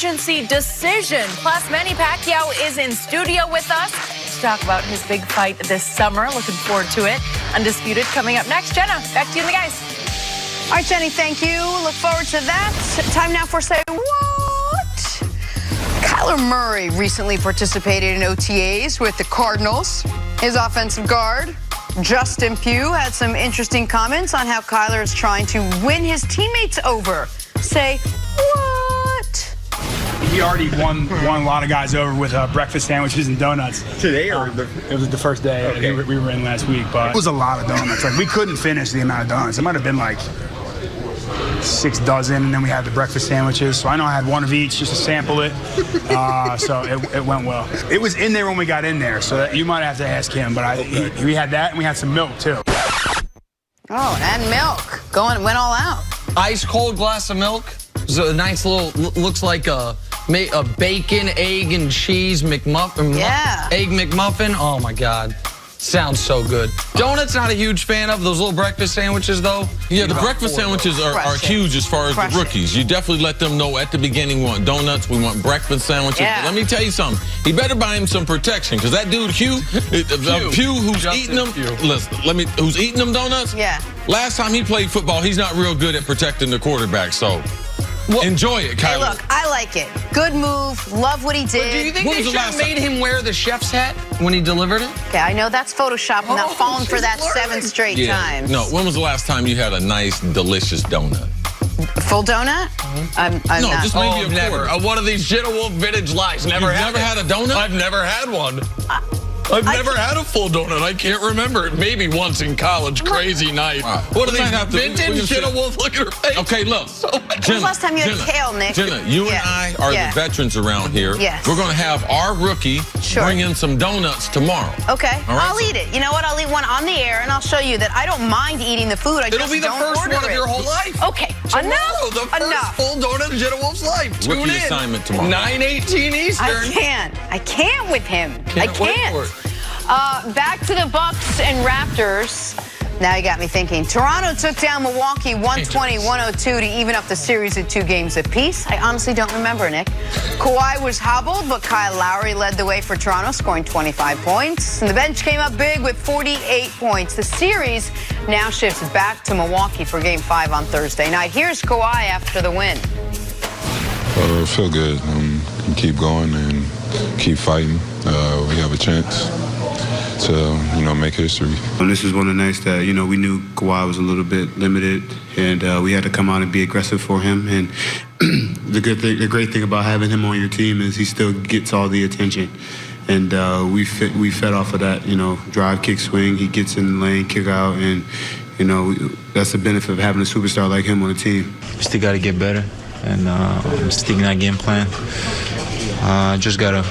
emergency decision. Plus, Manny Pacquiao is in studio with us to talk about his big fight this summer. Looking forward to it. Undisputed coming up next. Jenna, back to you and the guys. All right, Jenny, thank you. Look forward to that. Time now for Say What? Kyler Murray recently participated in OTAs with the Cardinals. His offensive guard, Justin Pugh, had some interesting comments on how Kyler is trying to win his teammates over. Say what? He already won a lot of guys over with breakfast sandwiches and donuts. Today or it was the first day. Okay. We were in last week, but it was a lot of donuts. Like, we couldn't finish the amount of donuts. It might have been like 6 dozen, and then we had the breakfast sandwiches. So I know I had one of each just to sample it. So it went well. It was in there when we got in there, so you might have to ask him. But we had that, and we had some milk too. Oh, and milk. Went all out. Ice cold glass of milk. So a nice little, looks like a bacon, egg, and cheese McMuffin. Yeah. Egg McMuffin. Oh my God. Sounds so good. Donuts, not a huge fan of. Those little breakfast sandwiches, though. Yeah, the breakfast sandwiches are huge as far as the rookies. You definitely let them know at the beginning we want donuts, we want breakfast sandwiches. Yeah. But let me tell you something. He better buy him some protection, because that dude Hugh, who's eating them, listen, who's eating them donuts? Yeah. Last time he played football, he's not real good at protecting the quarterback. So enjoy it, Kyler. Hey, look, I like it. Good move. Love what he did. But do you think they should have made him wear the chef's hat when he delivered it? Okay, I know that's Photoshop. I'm not falling for that 7 straight times. No, when was the last time you had a nice, delicious donut? Full donut? I'm No, not. just maybe a Never. quarter. One of these Jenna Wolf vintage lies. Never You've had never it. had a donut? I've never had one. I've never had a full donut. I can't remember it. Maybe once in college. Crazy night. What are these, vintage Jenna Wolf? Look at her face. Okay, look. When's the last time you had kale, Nick? Jenna, you and I are the veterans around here. Yes. We're going to have our rookie bring in some donuts tomorrow. Okay, All right, I'll eat it. You know what? I'll eat one on the air, and I'll show you that I don't mind eating the food. It'll be the first one of your whole life. Okay, Tomorrow, the first full donut in Jenna Wolf's life. Tune Rookie in. assignment tomorrow. 9:18 Eastern. I can't with him. I Wait can't. for it. Back to the Bucks and Raptors. Now you got me thinking. Toronto took down Milwaukee 120-102 to even up the series at 2 games apiece. I honestly don't remember, Nick. Kawhi was hobbled, but Kyle Lowry led the way for Toronto, scoring 25 points. And the bench came up big with 48 points. The series now shifts back to Milwaukee for Game 5 on Thursday night. Here's Kawhi after the win. I feel good. Keep going and keep fighting. We have a chance to, make history. And this is one of the nights that, we knew Kawhi was a little bit limited, and we had to come out and be aggressive for him. And the great thing about having him on your team is he still gets all the attention. And we fed off of that, drive, kick, swing. He gets in the lane, kick out, and, that's the benefit of having a superstar like him on the team. Still got to get better and stick in that game plan. Just got to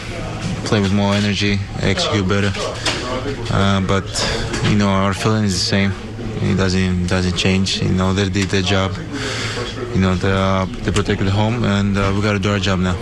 play with more energy, execute better. But our feeling is the same. It doesn't change. They did their job. They protected home, and we got to do our job now.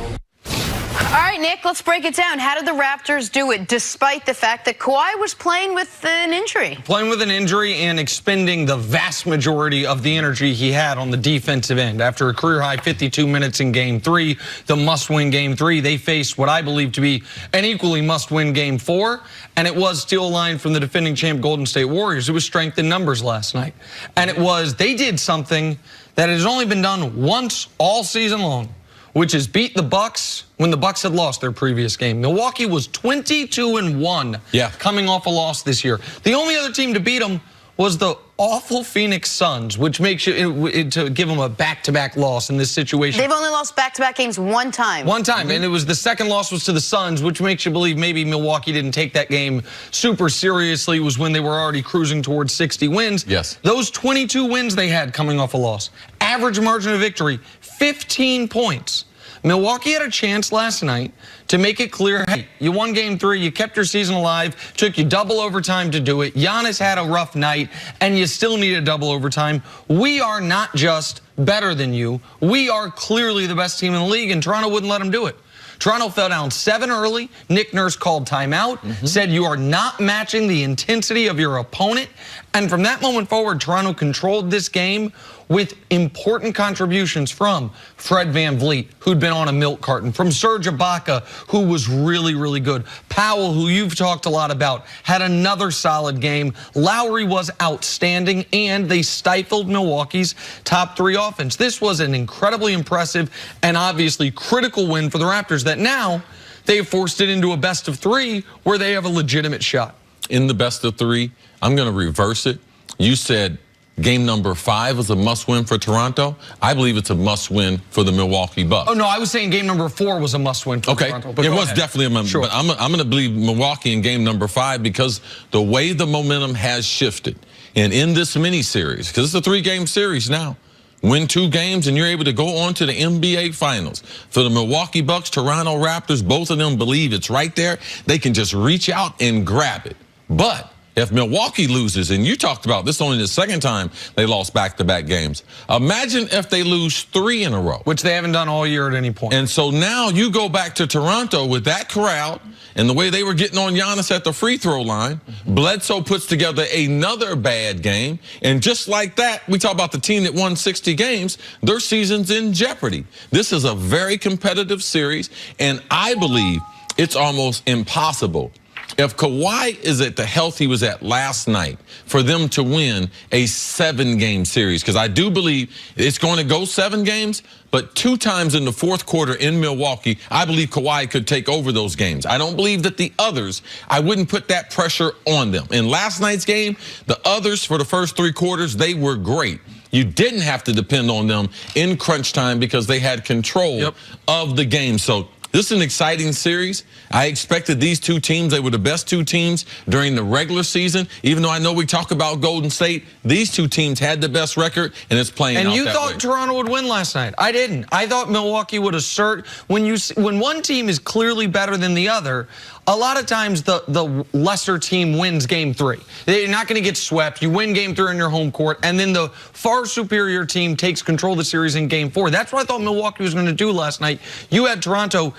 All right, Nick, let's break it down. How did the Raptors do it despite the fact that Kawhi was playing with an injury? Playing with an injury and expending the vast majority of the energy he had on the defensive end. After a career-high 52 minutes in Game 3, the must-win Game 3, they faced what I believe to be an equally must-win Game 4, and it was steal a line from the defending champ Golden State Warriors. It was strength in numbers last night. And they did something that has only been done once all season long, which is beat the Bucks when the Bucks had lost their previous game. Milwaukee was 22-1 coming off a loss this year. The only other team to beat them was the awful Phoenix Suns, which makes you to give them a back-to-back loss in this situation. They've only lost back-to-back games one time. One time, and it was the second loss was to the Suns, which makes you believe maybe Milwaukee didn't take that game super seriously. It was when they were already cruising towards 60 wins. Yes. Those 22 wins they had coming off a loss. Average margin of victory, 15 points. Milwaukee had a chance last night to make it clear, hey, you won Game 3, you kept your season alive, took you double overtime to do it. Giannis had a rough night, and you still needed double overtime. We are not just better than you. We are clearly the best team in the league, and Toronto wouldn't let them do it. Toronto fell down 7 early. Nick Nurse called timeout, said you are not matching the intensity of your opponent. And from that moment forward, Toronto controlled this game with important contributions from Fred VanVleet, who'd been on a milk carton, from Serge Ibaka, who was really, really good. Powell, who you've talked a lot about, had another solid game. Lowry was outstanding, and they stifled Milwaukee's top 3 offense. This was an incredibly impressive and obviously critical win for the Raptors that now they've forced it into a best of 3 where they have a legitimate shot. In the best of 3, I'm going to reverse it. You said game number 5 is a must-win for Toronto. I believe it's a must-win for the Milwaukee Bucks. Oh, no, I was saying game number 4 was a must-win for Toronto. But it was definitely a must-win. Sure. But I'm going to believe Milwaukee in game number 5 because the way the momentum has shifted. And in this mini-series, because it's a 3-game series now, win 2 games and you're able to go on to the NBA Finals. For the Milwaukee Bucks, Toronto Raptors, both of them believe it's right there. They can just reach out and grab it. But if Milwaukee loses, and you talked about this only the 2nd time they lost back-to-back games, imagine if they lose 3 in a row. Which they haven't done all year at any point. And so now you go back to Toronto with that crowd and the way they were getting on Giannis at the free throw line. Bledsoe puts together another bad game. And just like that, we talk about the team that won 60 games, their season's in jeopardy. This is a very competitive series, and I believe it's almost impossible if Kawhi is at the health he was at last night for them to win a 7-game series. Because I do believe it's going to go 7 games, but 2 times in the 4th quarter in Milwaukee, I believe Kawhi could take over those games. I don't believe that the others, I wouldn't put that pressure on them. In last night's game, the others for the first 3 quarters, they were great. You didn't have to depend on them in crunch time because they had control of the game. So this is an exciting series. I expected these 2 teams. They were the best 2 teams during the regular season. Even though I know we talk about Golden State, these 2 teams had the best record, and it's playing out that way. And you thought Toronto would win last night. I didn't. I thought Milwaukee would assert. When one team is clearly better than the other, a lot of times the lesser team wins game 3. They're not going to get swept. You win game 3 in your home court, and then the far superior team takes control of the series in game 4. That's what I thought Milwaukee was going to do last night. You had Toronto.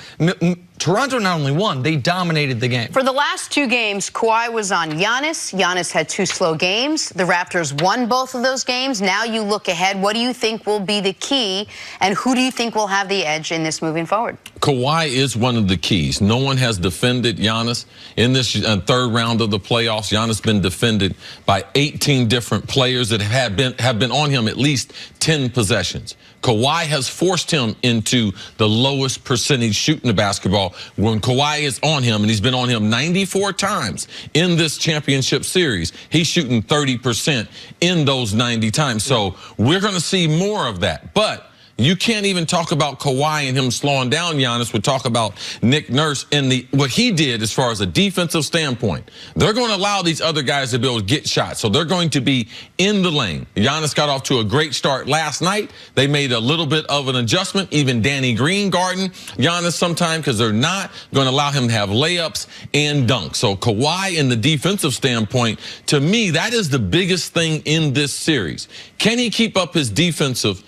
Toronto not only won, they dominated the game. For the last 2 games, Kawhi was on Giannis. Giannis had 2 slow games. The Raptors won both of those games. Now you look ahead. What do you think will be the key, and who do you think will have the edge in this moving forward? Kawhi is one of the keys. No one has defended Giannis in this 3rd round of the playoffs. Giannis been defended by 18 different players that have been on him at least 10 possessions. Kawhi has forced him into the lowest percentage shooting the basketball when Kawhi is on him, and he's been on him 94 times in this championship series. He's shooting 30% in those 90 times. So we're going to see more of that. But you can't even talk about Kawhi and him slowing down Giannis. We'll talk about Nick Nurse and what he did as far as a defensive standpoint. They're going to allow these other guys to be able to get shots. So they're going to be in the lane. Giannis got off to a great start last night. They made a little bit of an adjustment. Even Danny Green guarding Giannis sometime because they're not going to allow him to have layups and dunks. So Kawhi in the defensive standpoint, to me, that is the biggest thing in this series. Can he keep up his defensive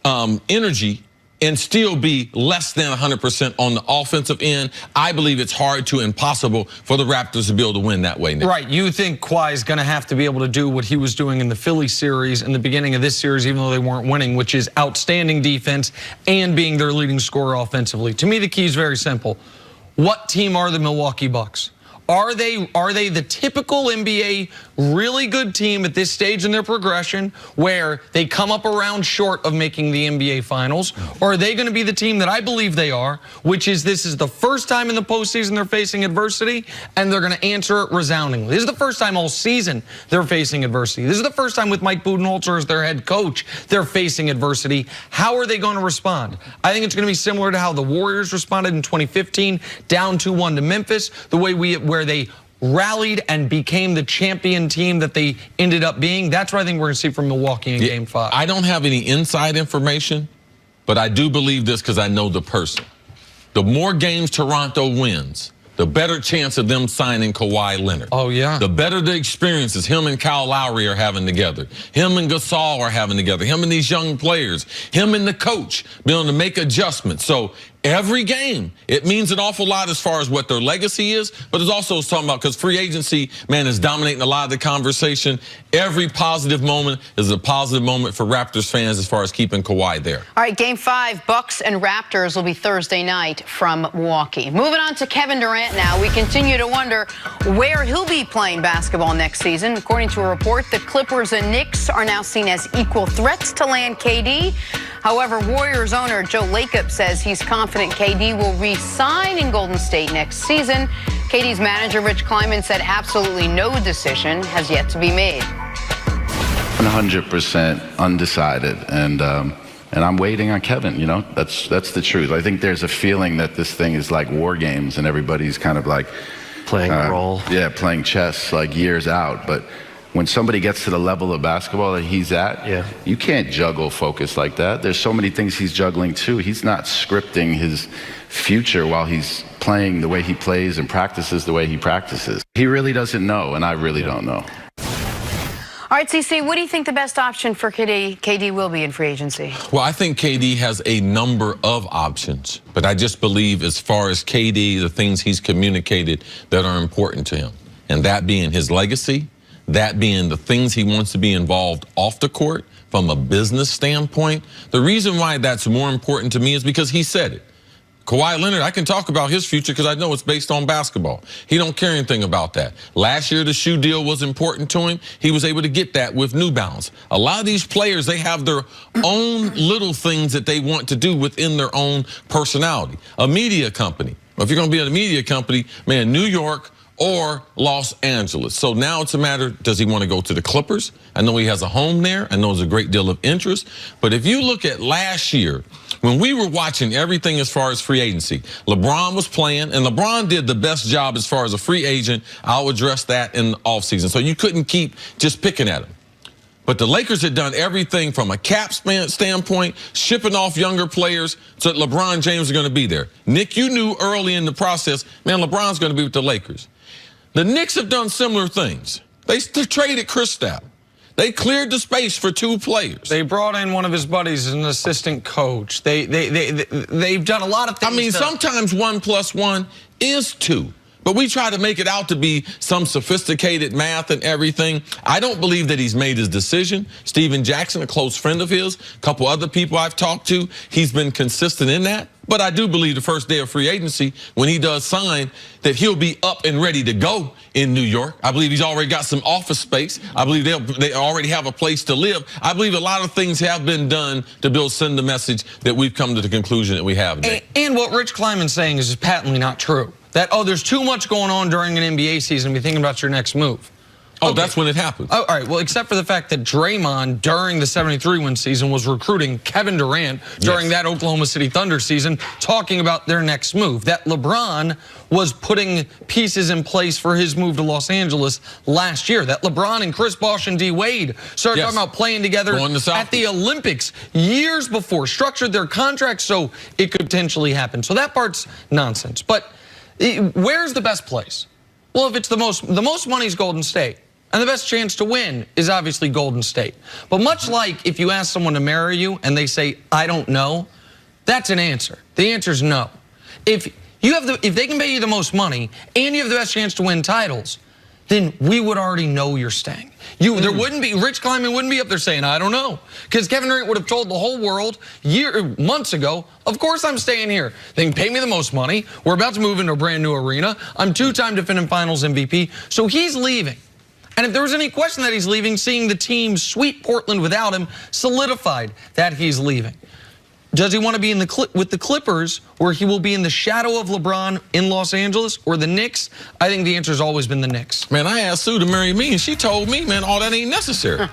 energy and still be less than 100% on the offensive end? I believe it's hard to impossible for the Raptors to be able to win that way, Nick. Right. You think Kawhi is going to have to be able to do what he was doing in the Philly series in the beginning of this series, even though they weren't winning, which is outstanding defense and being their leading scorer offensively. To me, the key is very simple. What team are the Milwaukee Bucks? Are they the typical NBA really good team at this stage in their progression where they come up around short of making the NBA Finals? Or are they going to be the team that I believe they are, which is this is the first time in the postseason they're facing adversity, and they're going to answer it resoundingly. This is the first time all season they're facing adversity. This is the first time with Mike Budenholzer as their head coach they're facing adversity. How are they going to respond? I think it's going to be similar to how the Warriors responded in 2015, down 2-1 to Memphis, the way where they rallied and became the champion team that they ended up being. That's what I think we're going to see from Milwaukee in Game 5. I don't have any inside information, but I do believe this because I know the person. The more games Toronto wins, the better chance of them signing Kawhi Leonard. Oh, yeah. The better the experiences him and Kyle Lowry are having together. Him and Gasol are having together. Him and these young players. Him and the coach being able to make adjustments. So every game, it means an awful lot as far as what their legacy is, but it's also talking about, because free agency, man, is dominating a lot of the conversation. Every positive moment is a positive moment for Raptors fans as far as keeping Kawhi there. All right, Game 5, Bucks and Raptors will be Thursday night from Milwaukee. Moving on to Kevin Durant now. We continue to wonder where he'll be playing basketball next season. According to a report, the Clippers and Knicks are now seen as equal threats to land KD. However, Warriors owner Joe Lacob says he's confident KD will re-sign in Golden State next season. KD's manager, Rich Kleiman, said absolutely no decision has yet to be made. 100% undecided, and I'm waiting on Kevin. You know, that's the truth. I think there's a feeling that this thing is like war games, and everybody's kind of like playing a role. Yeah, playing chess like years out. But when somebody gets to the level of basketball that he's at, you can't juggle focus like that. There's so many things he's juggling too. He's not scripting his future while he's playing the way he plays and practices the way he practices. He really doesn't know, and I really don't know. All right, CC, what do you think the best option for KD will be in free agency? Well, I think KD has a number of options, but I just believe as far as KD, the things he's communicated that are important to him, and that being his legacy, that being the things he wants to be involved off the court from a business standpoint. The reason why that's more important to me is because he said it. Kawhi Leonard, I can talk about his future because I know it's based on basketball. He don't care anything about that. Last year, the shoe deal was important to him. He was able to get that with New Balance. A lot of these players, they have their own little things that they want to do within their own personality. A media company. If you're going to be at a media company, man, New York or Los Angeles. So now it's a matter, does he want to go to the Clippers? I know he has a home there. I know there's a great deal of interest. But if you look at last year, when we were watching everything as far as free agency, LeBron was playing, and LeBron did the best job as far as a free agent. I'll address that in the offseason. So you couldn't keep just picking at him. But the Lakers had done everything from a cap standpoint, shipping off younger players so that LeBron James was going to be there. Nick, you knew early in the process, man, LeBron's going to be with the Lakers. The Knicks have done similar things. They traded Kristaps. They cleared the space for 2 players. They brought in one of his buddies as an assistant coach. They've done a lot of things. I mean, sometimes 1 + 1 is 2. But we try to make it out to be some sophisticated math and everything. I don't believe that he's made his decision. Steven Jackson, a close friend of his, a couple other people I've talked to, he's been consistent in that. But I do believe the first day of free agency, when he does sign, that he'll be up and ready to go in New York. I believe he's already got some office space. I believe they already have a place to live. I believe a lot of things have been done to send the message that we've come to the conclusion that we have today. And what Rich Kleiman's saying is patently not true. That, there's too much going on during an NBA season to be thinking about your next move. Oh, okay. That's when it happens. Oh, all right, well, except for the fact that Draymond, during the 73-win season, was recruiting Kevin Durant during that Oklahoma City Thunder season, talking about their next move. That LeBron was putting pieces in place for his move to Los Angeles last year. That LeBron and Chris Bosh and D. Wade started talking about playing together at the Olympics years before, structured their contracts so it could potentially happen. So that part's nonsense. But where's the best place? Well, if it's the most money is Golden State. And the best chance to win is obviously Golden State. But much like if you ask someone to marry you and they say, I don't know, that's an answer. The answer is no. If they can pay you the most money and you have the best chance to win titles, then we would already know you're staying. There wouldn't be, Rich Kleiman wouldn't be up there saying, I don't know. Because Kevin Durant would have told the whole world months ago, of course I'm staying here. They can pay me the most money. We're about to move into a brand new arena. I'm 2-time defending finals MVP. So he's leaving. And if there was any question that he's leaving, seeing the team sweep Portland without him solidified that he's leaving. Does he want to be with the Clippers, where he will be in the shadow of LeBron in Los Angeles, or the Knicks? I think the answer has always been the Knicks. Man, I asked Sue to marry me, and she told me, man, all that ain't necessary.